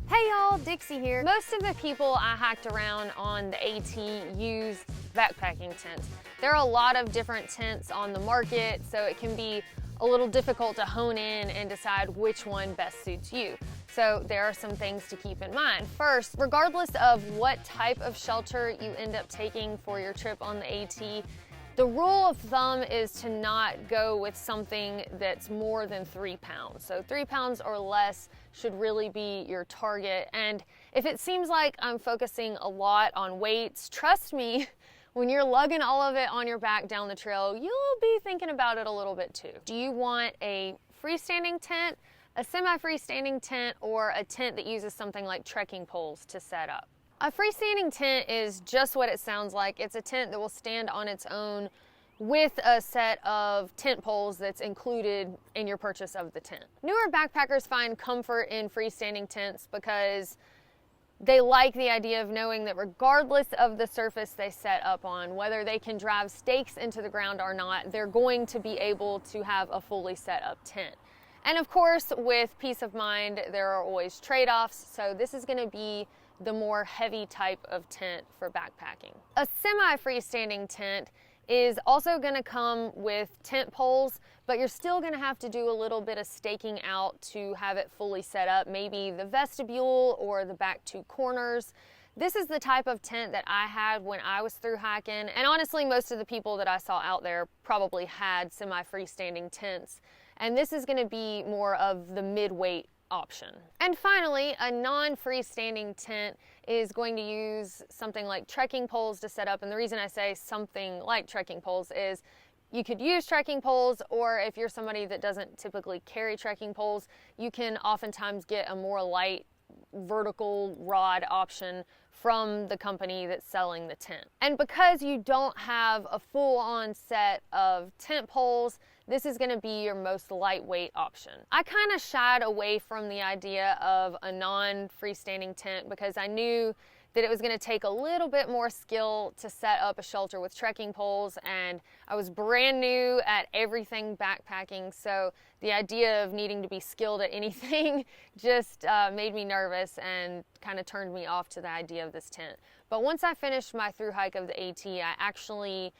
Hey y'all, Dixie here. Most of the people I hiked around on the AT used backpacking tents. There are a lot of different tents on the market, so it can be a little difficult to hone in and decide which one best suits you. So there are some things to keep in mind. First, regardless of what type of shelter you end up taking for your trip on the AT, the rule of thumb is to not go with something that's more than 3 pounds. So 3 pounds or less should really be your target. And if it seems like I'm focusing a lot on weights, trust me, when you're lugging all of it on your back down the trail, you'll be thinking about it a little bit too. Do you want a freestanding tent, a semi-freestanding tent, or a tent that uses something like trekking poles to set up? A freestanding tent is just what it sounds like. It's a tent that will stand on its own with a set of tent poles that's included in your purchase of the tent. Newer backpackers find comfort in freestanding tents because they like the idea of knowing that regardless of the surface they set up on, whether they can drive stakes into the ground or not, they're going to be able to have a fully set up tent. And of course, with peace of mind, there are always trade-offs, so this is going to be the more heavy type of tent for backpacking. A semi-freestanding tent is also going to come with tent poles, but you're still going to have to do a little bit of staking out to have it fully set up, maybe the vestibule or the back 2 corners. This is the type of tent that I had when I was through hiking, and honestly most of the people that I saw out there probably had semi-freestanding tents, and this is going to be more of the mid-weight option. And finally, a non-freestanding tent is going to use something like trekking poles to set up, and the reason I say something like trekking poles is you could use trekking poles, or if you're somebody that doesn't typically carry trekking poles, you can oftentimes get a more light vertical rod option from the company that's selling the tent. And because you don't have a full-on set of tent poles, this is going to be your most lightweight option. I kind of shied away from the idea of a non-freestanding tent because I knew that it was going to take a little bit more skill to set up a shelter with trekking poles, and I was brand new at everything backpacking, so the idea of needing to be skilled at anything just made me nervous and kind of turned me off to the idea of this tent. But once I finished my through hike of the AT, I actually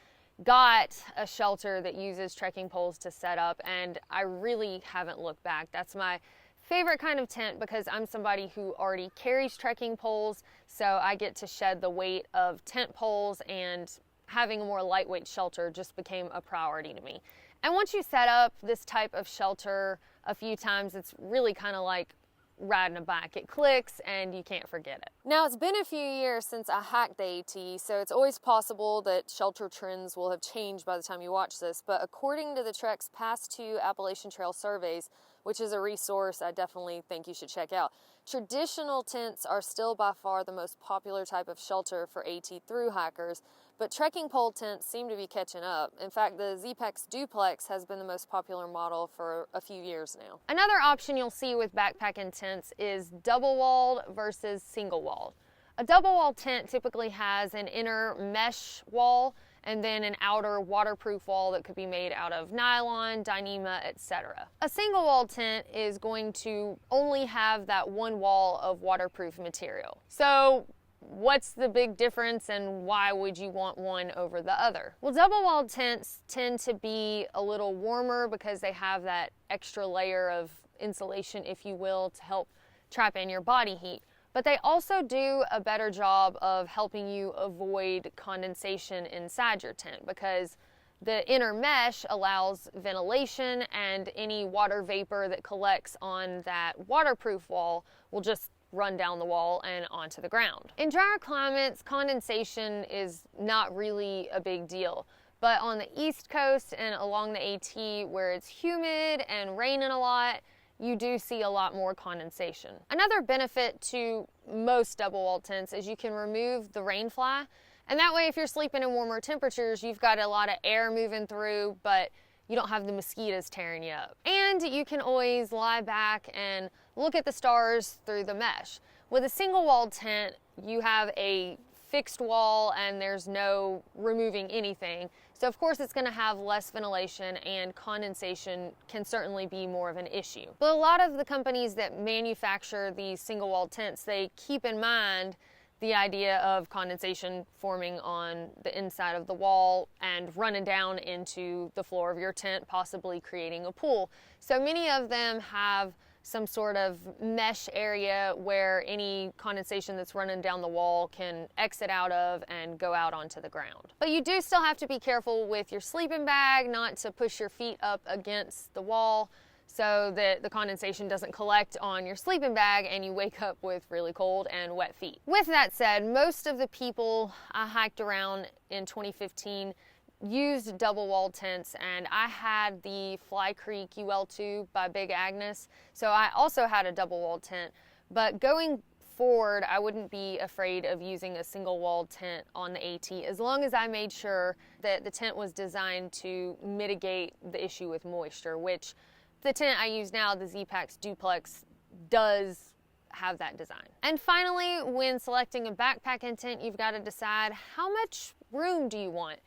got a shelter that uses trekking poles to set up, and I really haven't looked back. That's my favorite kind of tent because I'm somebody who already carries trekking poles, so I get to shed the weight of tent poles, and having a more lightweight shelter just became a priority to me. And once you set up this type of shelter a few times, it's really kind of like riding a bike. It clicks and you can't forget it. Now, it's been a few years since I hiked the AT, so it's always possible that shelter trends will have changed by the time you watch this, but according to the Trek's past 2 Appalachian Trail surveys, which is a resource I definitely think you should check out, traditional tents are still by far the most popular type of shelter for AT through hikers, but trekking pole tents seem to be catching up. In fact, the Z-Pex Duplex has been the most popular model for a few years now. Another option you'll see with backpacking tents is double-walled versus single-walled. A double-walled tent typically has an inner mesh wall and then an outer waterproof wall that could be made out of nylon, Dyneema, etc. A single-walled tent is going to only have that one wall of waterproof material. So what's the big difference and why would you want one over the other? Well, double-walled tents tend to be a little warmer because they have that extra layer of insulation, if you will, to help trap in your body heat. But they also do a better job of helping you avoid condensation inside your tent because the inner mesh allows ventilation, and any water vapor that collects on that waterproof wall will just run down the wall and onto the ground. In drier climates, condensation is not really a big deal. But on the East Coast and along the AT, where it's humid and raining a lot, you do see a lot more condensation. Another benefit to most double-walled tents is you can remove the rain fly, and that way if you're sleeping in warmer temperatures, you've got a lot of air moving through, but you don't have the mosquitoes tearing you up. And you can always lie back and look at the stars through the mesh. With a single-walled tent, you have a fixed wall and there's no removing anything. So of course it's going to have less ventilation, and condensation can certainly be more of an issue. But a lot of the companies that manufacture these single wall tents, they keep in mind the idea of condensation forming on the inside of the wall and running down into the floor of your tent, possibly creating a pool. So many of them have some sort of mesh area where any condensation that's running down the wall can exit out of and go out onto the ground. But you do still have to be careful with your sleeping bag, not to push your feet up against the wall so that the condensation doesn't collect on your sleeping bag and you wake up with really cold and wet feet. With that said, most of the people I hiked around in 2015 used double wall tents, and I had the Fly Creek UL2 by Big Agnes, so I also had a double wall tent. But going forward, I wouldn't be afraid of using a single wall tent on the AT as long as I made sure that the tent was designed to mitigate the issue with moisture, which the tent I use now, the Z-Pax Duplex, does have that design. And finally, when selecting a backpacking tent, you've got to decide how much room do you want.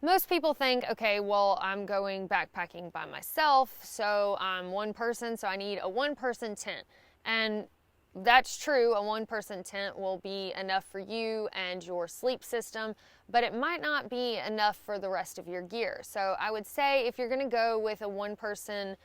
Most people think, okay, well, I'm going backpacking by myself, so I'm one person, so I need a one-person tent. And that's true, a one-person tent will be enough for you and your sleep system, but it might not be enough for the rest of your gear. So I would say if you're gonna go with a one-person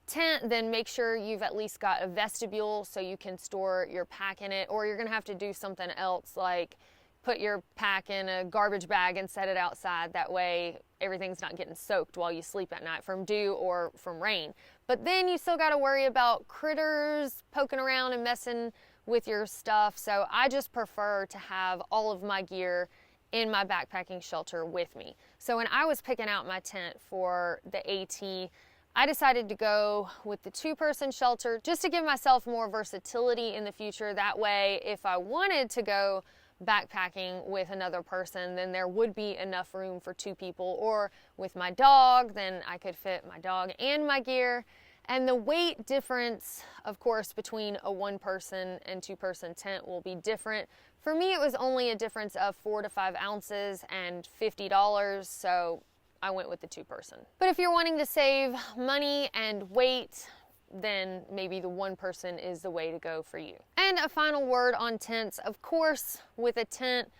tent, then make sure you've at least got a vestibule so you can store your pack in it, or you're gonna have to do something else like put your pack in a garbage bag and set it outside. That way everything's not getting soaked while you sleep at night from dew or from rain. But then you still got to worry about critters poking around and messing with your stuff. So I just prefer to have all of my gear in my backpacking shelter with me. So when I was picking out my tent for the AT, I decided to go with the two-person shelter just to give myself more versatility in the future. That way, if I wanted to go backpacking with another person, then there would be enough room for two people, or with my dog, then I could fit my dog and my gear. And the weight difference, of course, between a one-person and two-person tent will be different. For me, it was only a difference of 4 to 5 ounces and $50, so I went with the two-person. But if you're wanting to save money and weight, then maybe the one person is the way to go for you. And a final word on tents. Of course, with a tent,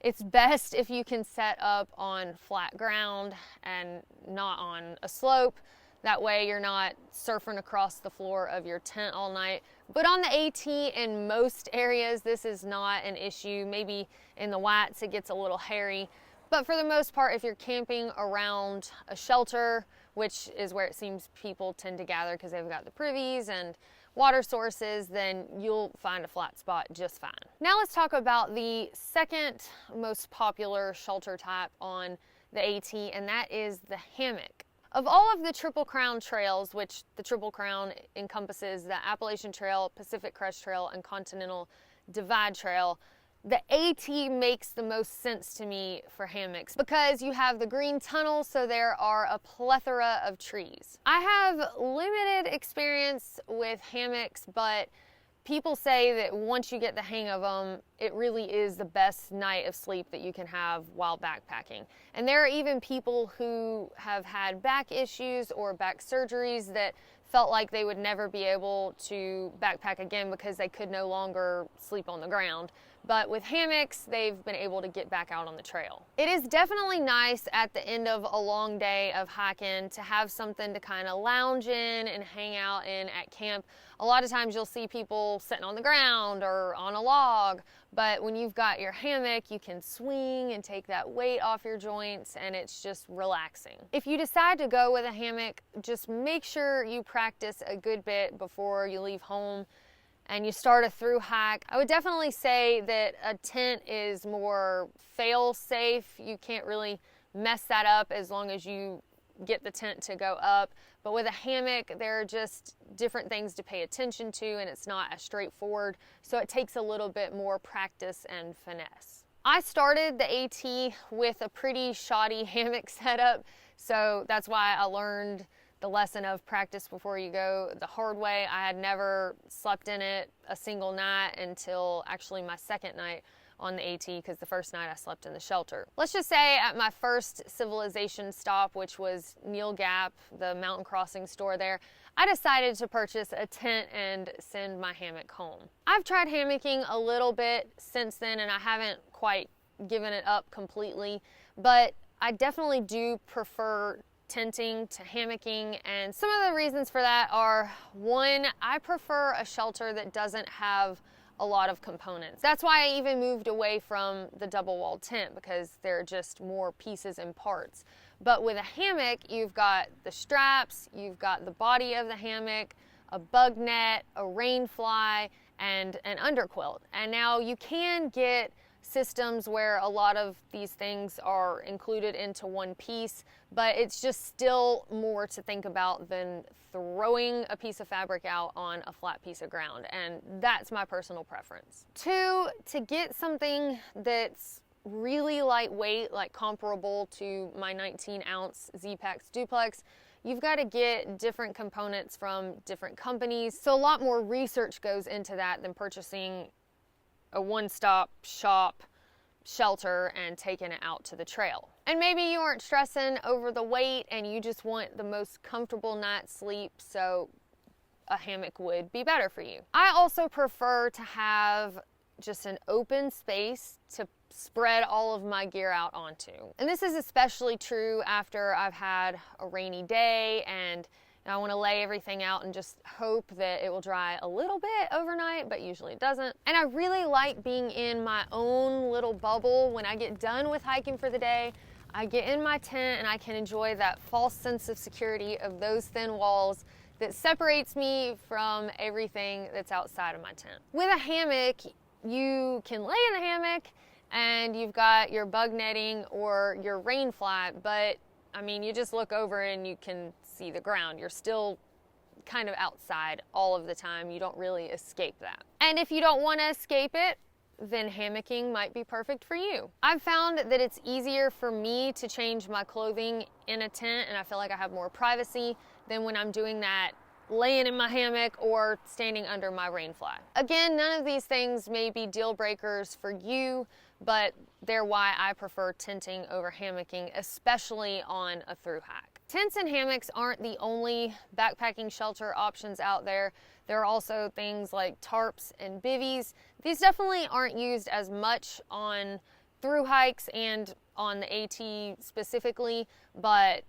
it's best if you can set up on flat ground and not on a slope. That way you're not surfing across the floor of your tent all night. But on the AT, in most areas, this is not an issue. Maybe in the Whites, it gets a little hairy. But for the most part, if you're camping around a shelter, which is where it seems people tend to gather because they've got the privies and water sources, then you'll find a flat spot just fine. Now let's talk about the second most popular shelter type on the AT, and that is the hammock. Of all of the Triple Crown trails, which the Triple Crown encompasses the Appalachian Trail, Pacific Crest Trail, and Continental Divide Trail, the AT makes the most sense to me for hammocks because you have the green tunnel, so there are a plethora of trees. I have limited experience with hammocks, but people say that once you get the hang of them, it really is the best night of sleep that you can have while backpacking. And there are even people who have had back issues or back surgeries that felt like they would never be able to backpack again because they could no longer sleep on the ground. But with hammocks, they've been able to get back out on the trail. It is definitely nice at the end of a long day of hiking to have something to kind of lounge in and hang out in at camp. A lot of times you'll see people sitting on the ground or on a log, but when you've got your hammock, you can swing and take that weight off your joints, and it's just relaxing. If you decide to go with a hammock, just make sure you practice a good bit before you leave home and you start a through hike. I would definitely say that a tent is more fail safe. You can't really mess that up as long as you get the tent to go up. But with a hammock, there are just different things to pay attention to, and it's not as straightforward. So it takes a little bit more practice and finesse. I started the AT with a pretty shoddy hammock setup, so that's why I learned the lesson of practice before you go the hard way. I had never slept in it a single night until actually my second night on the AT because the first night I slept in the shelter. Let's just say at my first civilization stop, which was Neal Gap, the mountain crossing store there, I decided to purchase a tent and send my hammock home. I've tried hammocking a little bit since then and I haven't quite given it up completely, but I definitely do prefer tenting to hammocking, and some of the reasons for that are, one, I prefer a shelter that doesn't have a lot of components. That's why I even moved away from the double-walled tent, because there are just more pieces and parts. But with a hammock, you've got the straps, you've got the body of the hammock, a bug net, a rain fly, and an underquilt. And now you can get systems where a lot of these things are included into one piece, but it's just still more to think about than throwing a piece of fabric out on a flat piece of ground, and that's my personal preference. Two, to get something that's really lightweight, like comparable to my 19-ounce Z-Pax Duplex, you've got to get different components from different companies, so a lot more research goes into that than purchasing a one-stop shop shelter and taking it out to the trail. And maybe you aren't stressing over the weight and you just want the most comfortable night's sleep, so a hammock would be better for you. I also prefer to have just an open space to spread all of my gear out onto. And this is especially true after I've had a rainy day and I want to lay everything out and just hope that it will dry a little bit overnight, but usually it doesn't. And I really like being in my own little bubble. When I get done with hiking for the day, I get in my tent and I can enjoy that false sense of security of those thin walls that separates me from everything that's outside of my tent. With a hammock, you can lay in the hammock and you've got your bug netting or your rain fly, but I mean, you just look over and you can see the ground. You're still kind of outside all of the time. You don't really escape that. And if you don't want to escape it, then hammocking might be perfect for you. I've found that it's easier for me to change my clothing in a tent, and I feel like I have more privacy than when I'm doing that laying in my hammock or standing under my rain fly. Again, none of these things may be deal breakers for you, but they're why I prefer tenting over hammocking, especially on a thru hike. Tents and hammocks aren't the only backpacking shelter options out there. There are also things like tarps and bivvies. These definitely aren't used as much on thru hikes and on the AT specifically, but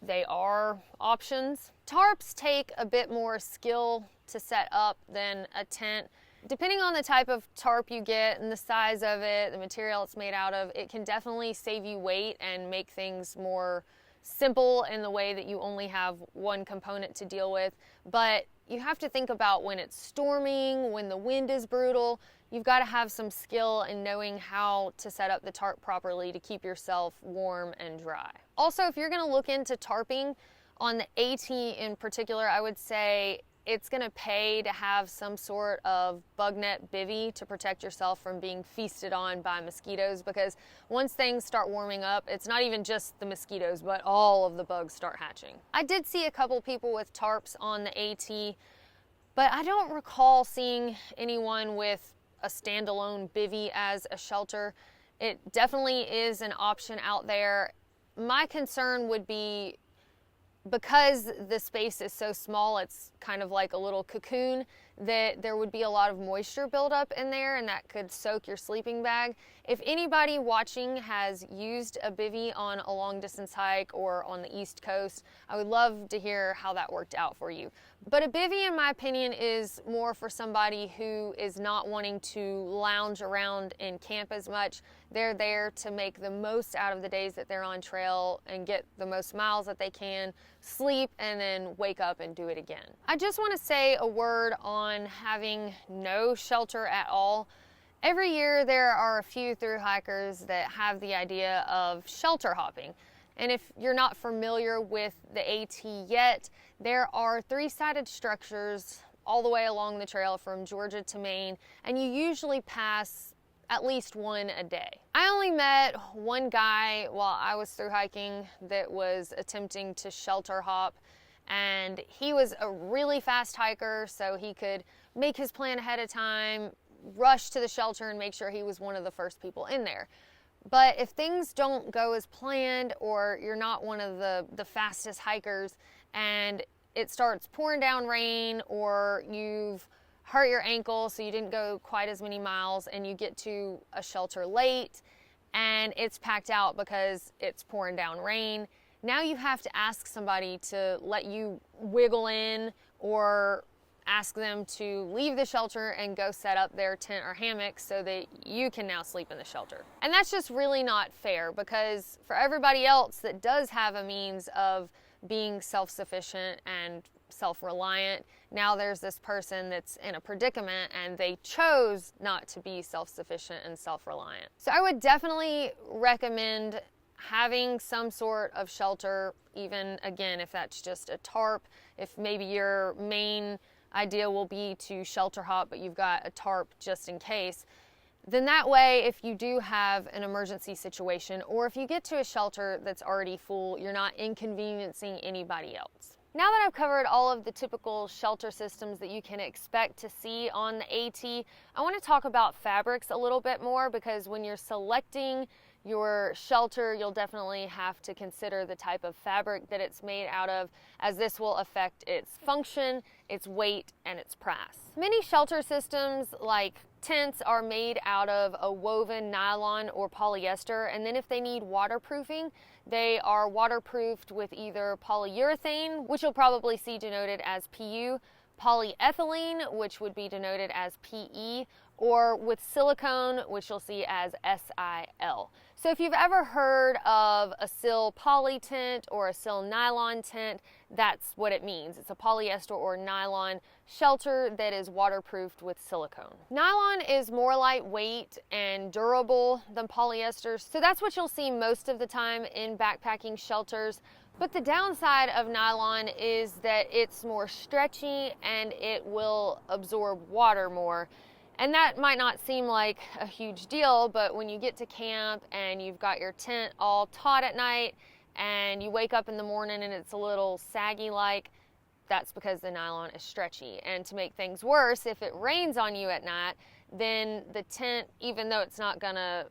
they are options. Tarps take a bit more skill to set up than a tent. Depending on the type of tarp you get and the size of it, the material it's made out of, it can definitely save you weight and make things more simple in the way that you only have one component to deal with. But you have to think about when it's storming, when the wind is brutal. You've got to have some skill in knowing how to set up the tarp properly to keep yourself warm and dry. Also, if you're going to look into tarping on the AT in particular, I would say it's going to pay to have some sort of bug net bivvy to protect yourself from being feasted on by mosquitoes, because once things start warming up, it's not even just the mosquitoes, but all of the bugs start hatching. I did see a couple people with tarps on the AT, but I don't recall seeing anyone with a standalone bivvy as a shelter. It definitely is an option out there. My concern would be, because the space is so small, it's kind of like a little cocoon, that there would be a lot of moisture buildup in there and that could soak your sleeping bag. If anybody watching has used a bivvy on a long distance hike or on the East Coast, I would love to hear how that worked out for you. But a bivvy, in my opinion, is more for somebody who is not wanting to lounge around and camp as much. They're there to make the most out of the days that they're on trail and get the most miles that they can, sleep, and then wake up and do it again. I just want to say a word on having no shelter at all. Every year there are a few thru-hikers that have the idea of shelter hopping. And if you're not familiar with the AT yet, there are three-sided structures all the way along the trail from Georgia to Maine, and you usually pass at least one a day. I only met one guy while I was thru hiking that was attempting to shelter hop, and he was a really fast hiker, so he could make his plan ahead of time, rush to the shelter and make sure he was one of the first people in there. But if things don't go as planned, or you're not one of the fastest hikers and it starts pouring down rain, or you've hurt your ankle so you didn't go quite as many miles and you get to a shelter late and it's packed out because it's pouring down rain, now you have to ask somebody to let you wiggle in, or ask them to leave the shelter and go set up their tent or hammock so that you can now sleep in the shelter. And that's just really not fair, because for everybody else that does have a means of being self-sufficient and self-reliant, now there's this person that's in a predicament and they chose not to be self-sufficient and self-reliant. So I would definitely recommend having some sort of shelter, even again, if that's just a tarp, if maybe your main idea will be to shelter hop, but you've got a tarp just in case, then that way, if you do have an emergency situation, or if you get to a shelter that's already full, you're not inconveniencing anybody else. Now that I've covered all of the typical shelter systems that you can expect to see on the AT, I want to talk about fabrics a little bit more, because when you're selecting your shelter, you'll definitely have to consider the type of fabric that it's made out of, as this will affect its function, its weight, and its price. Many shelter systems, like tents, are made out of a woven nylon or polyester, and then if they need waterproofing, they are waterproofed with either polyurethane, which you'll probably see denoted as PU, polyethylene, which would be denoted as PE, or with silicone, which you'll see as SIL. So if you've ever heard of a sil poly tent or a sil nylon tent, that's what it means. It's a polyester or nylon shelter that is waterproofed with silicone. Nylon is more lightweight and durable than polyester, so that's what you'll see most of the time in backpacking shelters. But the downside of nylon is that it's more stretchy and it will absorb water more. And that might not seem like a huge deal, but when you get to camp and you've got your tent all taut at night and you wake up in the morning and it's a little saggy like, that's because the nylon is stretchy. And to make things worse, if it rains on you at night, then the tent, even though it's not gonna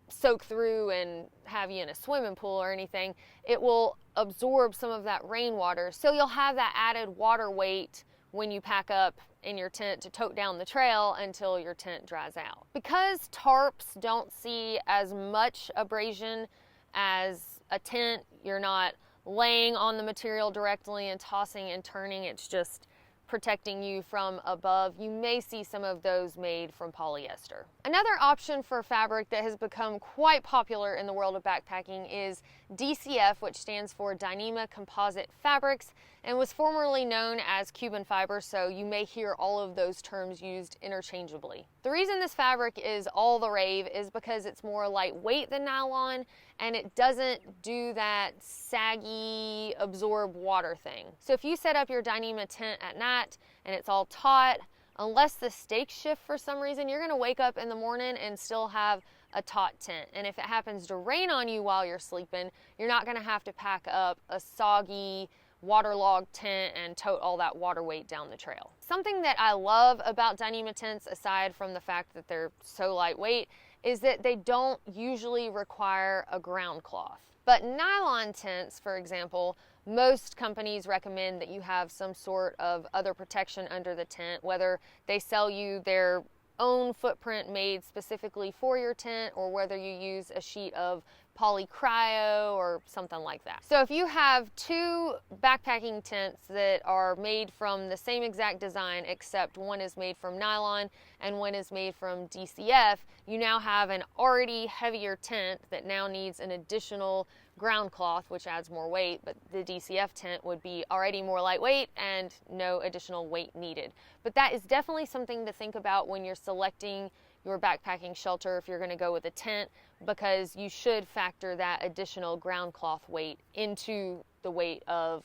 soak through and have you in a swimming pool or anything, it will absorb some of that rainwater. So you'll have that added water weight when you pack up in your tent to tote down the trail until your tent dries out. Because tarps don't see as much abrasion as a tent, you're not laying on the material directly and tossing and turning, it's just protecting you from above. You may see some of those made from polyester. Another option for fabric that has become quite popular in the world of backpacking is DCF, which stands for Dyneema Composite Fabrics, and was formerly known as Cuban fiber, so you may hear all of those terms used interchangeably. The reason this fabric is all the rave is because it's more lightweight than nylon, and it doesn't do that saggy, absorb water thing. So if you set up your Dyneema tent at night and it's all taut, unless the stakes shift for some reason, you're gonna wake up in the morning and still have a taut tent. And if it happens to rain on you while you're sleeping, you're not gonna have to pack up a soggy, waterlogged tent and tote all that water weight down the trail. Something that I love about Dyneema tents, aside from the fact that they're so lightweight, is that they don't usually require a ground cloth. But nylon tents, for example, most companies recommend that you have some sort of other protection under the tent, whether they sell you their own footprint made specifically for your tent, or whether you use a sheet of polycryo or something like that. So if you have two backpacking tents that are made from the same exact design, except one is made from nylon and one is made from DCF, you now have an already heavier tent that now needs an additional ground cloth, which adds more weight, but the DCF tent would be already more lightweight and no additional weight needed. But that is definitely something to think about when you're selecting your backpacking shelter if you're going to go with a tent, because you should factor that additional ground cloth weight into the weight of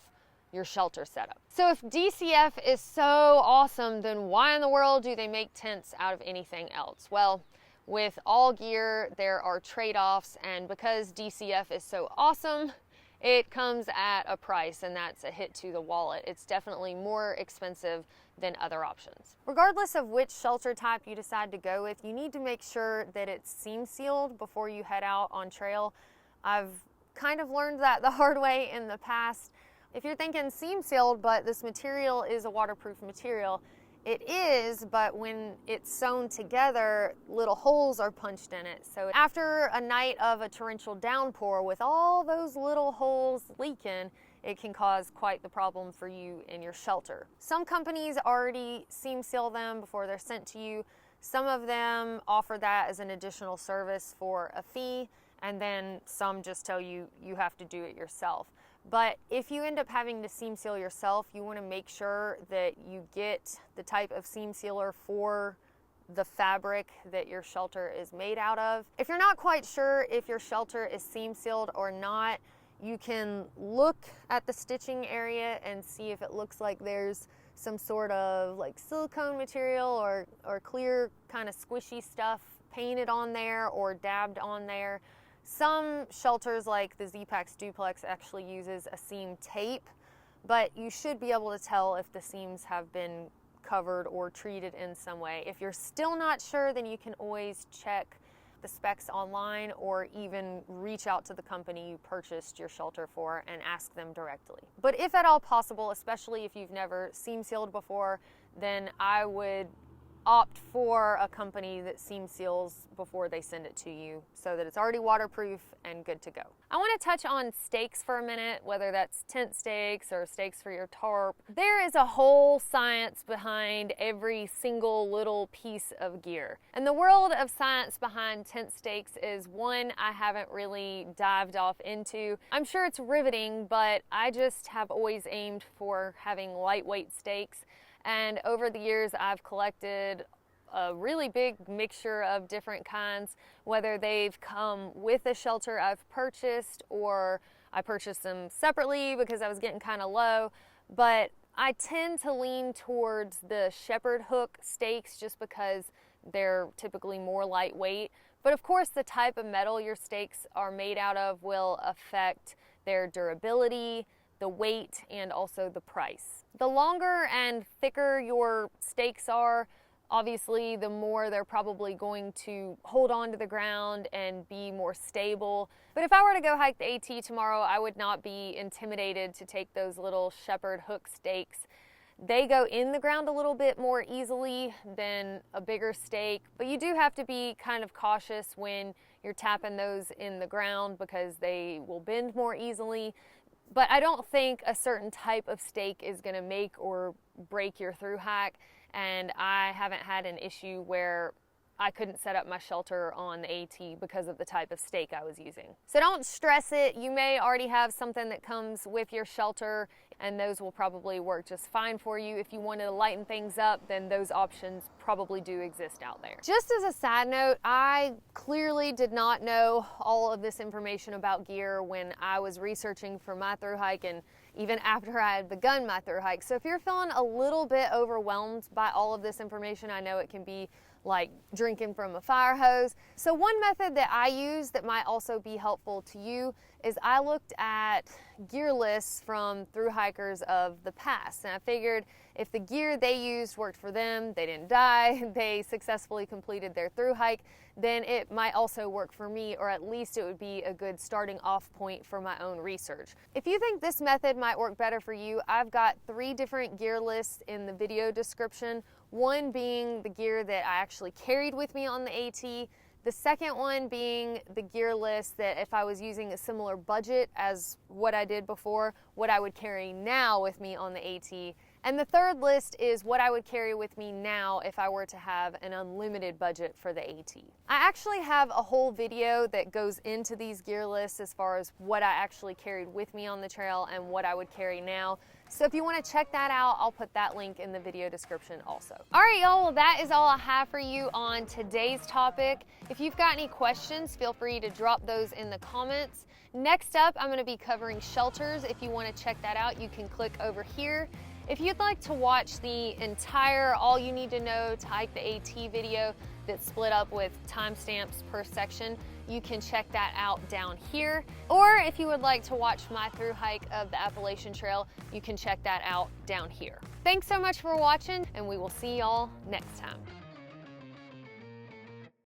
your shelter setup. So if DCF is so awesome, then why in the world do they make tents out of anything else? Well, with all gear, there are trade-offs, and because DCF is so awesome, it comes at a price, and that's a hit to the wallet. It's definitely more expensive than other options. Regardless of which shelter type you decide to go with, you need to make sure that it's seam sealed before you head out on trail. I've kind of learned that the hard way in the past. If you're thinking seam sealed, but this material is a waterproof material, it is, but when it's sewn together, little holes are punched in it. So after a night of a torrential downpour with all those little holes leaking, it can cause quite the problem for you in your shelter. Some companies already seam seal them before they're sent to you. Some of them offer that as an additional service for a fee, and then some just tell you you have to do it yourself. But if you end up having to seam seal yourself, you want to make sure that you get the type of seam sealer for the fabric that your shelter is made out of. If you're not quite sure if your shelter is seam sealed or not, you can look at the stitching area and see if it looks like there's some sort of like silicone material or clear kind of squishy stuff painted on there or dabbed on there. Some shelters like the Z-Pax Duplex actually uses a seam tape, but you should be able to tell if the seams have been covered or treated in some way. If you're still not sure, then you can always check the specs online or even reach out to the company you purchased your shelter for and ask them directly. But if at all possible, especially if you've never seam sealed before, then I would opt for a company that seam seals before they send it to you so that it's already waterproof and good to go. I want to touch on stakes for a minute, whether that's tent stakes or stakes for your tarp. There is a whole science behind every single little piece of gear. And the world of science behind tent stakes is one I haven't really dived off into. I'm sure it's riveting, but I just have always aimed for having lightweight stakes. And over the years, I've collected a really big mixture of different kinds, whether they've come with a shelter I've purchased or I purchased them separately because I was getting kind of low. But I tend to lean towards the shepherd hook stakes just because they're typically more lightweight. But of course, the type of metal your stakes are made out of will affect their durability, the weight, and also the price. The longer and thicker your stakes are, obviously the more they're probably going to hold on to the ground and be more stable. But if I were to go hike the AT tomorrow, I would not be intimidated to take those little shepherd hook stakes. They go in the ground a little bit more easily than a bigger stake, but you do have to be kind of cautious when you're tapping those in the ground because they will bend more easily. But I don't think a certain type of stake is going to make or break your thru hike, and I haven't had an issue where I couldn't set up my shelter on the AT because of the type of stake I was using. So don't stress it. You may already have something that comes with your shelter, and those will probably work just fine for you. If you wanted to lighten things up, then those options probably do exist out there. Just as a side note, I clearly did not know all of this information about gear when I was researching for my thru hike and even after I had begun my thru hike. So if you're feeling a little bit overwhelmed by all of this information, I know it can be like drinking from a fire hose. So one method that I use that might also be helpful to you is I looked at gear lists from thru-hikers of the past, and I figured if the gear they used worked for them, they didn't die, they successfully completed their thru hike, then it might also work for me, or at least it would be a good starting off point for my own research. If you think this method might work better for you, I've got 3 different gear lists in the video description. One being the gear that I actually carried with me on the AT. The second one being the gear list that if I was using a similar budget as what I did before, what I would carry now with me on the AT. And the third list is what I would carry with me now if I were to have an unlimited budget for the AT. I actually have a whole video that goes into these gear lists as far as what I actually carried with me on the trail and what I would carry now. So if you want to check that out, I'll put that link in the video description also. All right, y'all, well, that is all I have for you on today's topic. If you've got any questions, feel free to drop those in the comments. Next up, I'm going to be covering shelters. If you want to check that out, you can click over here. If you'd like to watch the entire All You Need to Know to Hike the AT video that's split up with timestamps per section, you can check that out down here. Or if you would like to watch my through hike of the Appalachian Trail, you can check that out down here. Thanks so much for watching, and we will see y'all next time.